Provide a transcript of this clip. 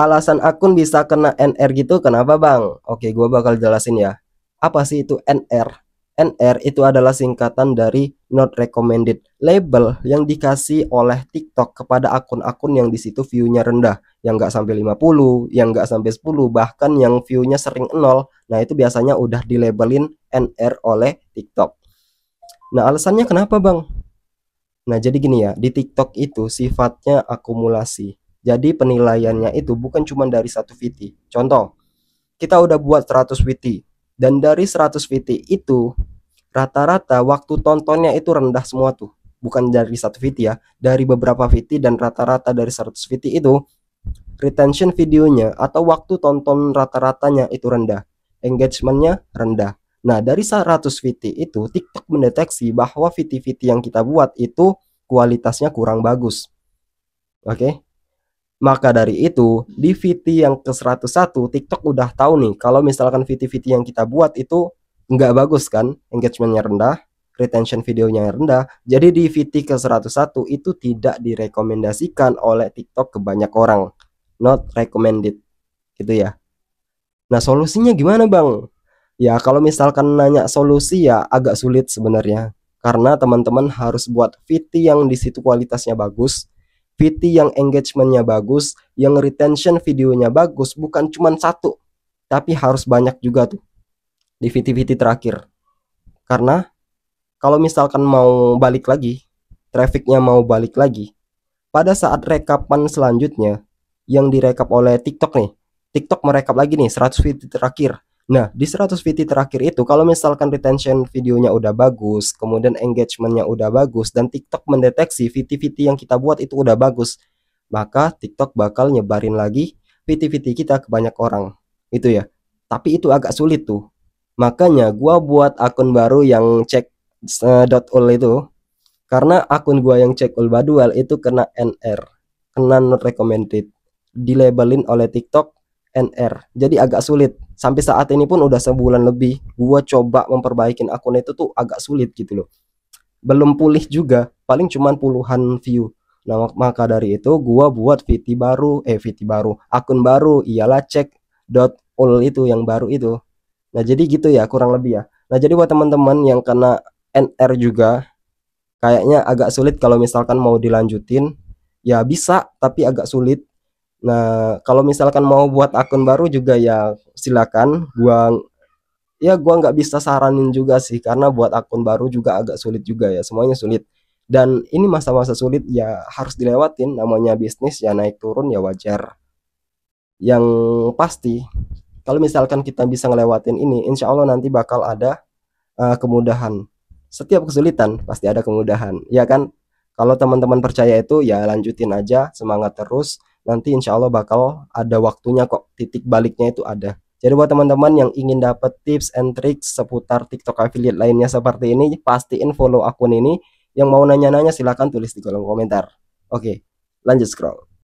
alasan akun bisa kena NR gitu kenapa bang? Oke, gua bakal jelasin ya. Apa sih itu NR? NR itu adalah singkatan dari not recommended, label yang dikasih oleh TikTok kepada akun-akun yang di situ view-nya rendah, yang nggak sampai 50, yang nggak sampai 10, bahkan yang view-nya sering nol. Nah, itu biasanya udah dilabelin NR oleh TikTok. Nah, alasannya kenapa bang? Nah, jadi gini ya, di TikTok itu sifatnya akumulasi. Jadi penilaiannya itu bukan cuma dari satu VT. Contoh, kita udah buat 100 VT dan dari 100 VT itu rata-rata waktu tontonnya itu rendah semua tuh. Bukan dari satu VT ya, dari beberapa VT, dan rata-rata dari 100 VT itu retention videonya atau waktu tonton rata-ratanya itu rendah. Engagementnya rendah. Nah, dari 100 VT itu TikTok mendeteksi bahwa VT-VT yang kita buat itu kualitasnya kurang bagus. Oke. Maka dari itu, di VT yang ke 101 TikTok udah tahu nih kalau misalkan VT-VT yang kita buat itu nggak bagus kan, engagementnya rendah, retention videonya rendah. Jadi di VT ke 101 itu tidak direkomendasikan oleh TikTok ke banyak orang. Not recommended gitu ya. Nah, solusinya gimana, Bang? Ya, kalau misalkan nanya solusi ya agak sulit sebenarnya. Karena teman-teman harus buat VT yang di situ kualitasnya bagus, VT yang engagementnya bagus, yang retention videonya bagus, bukan cuma satu, tapi harus banyak juga tuh di VT-VT terakhir. Karena kalau misalkan mau balik lagi, trafficnya mau balik lagi, pada saat rekapan selanjutnya yang direkap oleh TikTok nih, TikTok merekap lagi nih 100 VT terakhir. Nah, di 100 VT terakhir itu kalau misalkan retention videonya udah bagus, kemudian engagementnya udah bagus, dan TikTok mendeteksi VT-VT yang kita buat itu udah bagus, maka TikTok bakal nyebarin lagi VT-VT kita ke banyak orang. Itu ya. Tapi itu agak sulit tuh. Makanya gua buat akun baru yang cek.ul itu, karena akun gua yang cek Ulbadual itu kena NR, kena not recommended, dilabelin oleh TikTok NR. Jadi agak sulit. Sampai saat ini pun udah sebulan lebih gua coba memperbaikin akun itu tuh agak sulit gitu loh. Belum pulih juga, paling cuman puluhan view. Nah, maka dari itu gua buat VT baru, akun baru, ialah cek.ul itu yang baru itu. Nah, jadi gitu ya kurang lebih ya. Nah, jadi buat teman-teman yang kena NR juga, kayaknya agak sulit kalau misalkan mau dilanjutin. Ya bisa, tapi agak sulit. Nah, kalau misalkan mau buat akun baru juga ya silakan. Gua nggak bisa saranin juga sih, karena buat akun baru juga agak sulit juga ya. Semuanya sulit. Dan ini masa-masa sulit ya harus dilewatin. Namanya bisnis ya naik turun ya wajar. Yang pasti kalau misalkan kita bisa ngelewatin ini, insya Allah nanti bakal ada kemudahan. Setiap kesulitan pasti ada kemudahan, ya kan? Kalau teman-teman percaya itu ya lanjutin aja, semangat terus. Nanti insya Allah bakal ada waktunya kok, titik baliknya itu ada. Jadi buat teman-teman yang ingin dapat tips and tricks seputar TikTok affiliate lainnya seperti ini, pastiin follow akun ini. Yang mau nanya-nanya silahkan tulis di kolom komentar. Oke, lanjut scroll.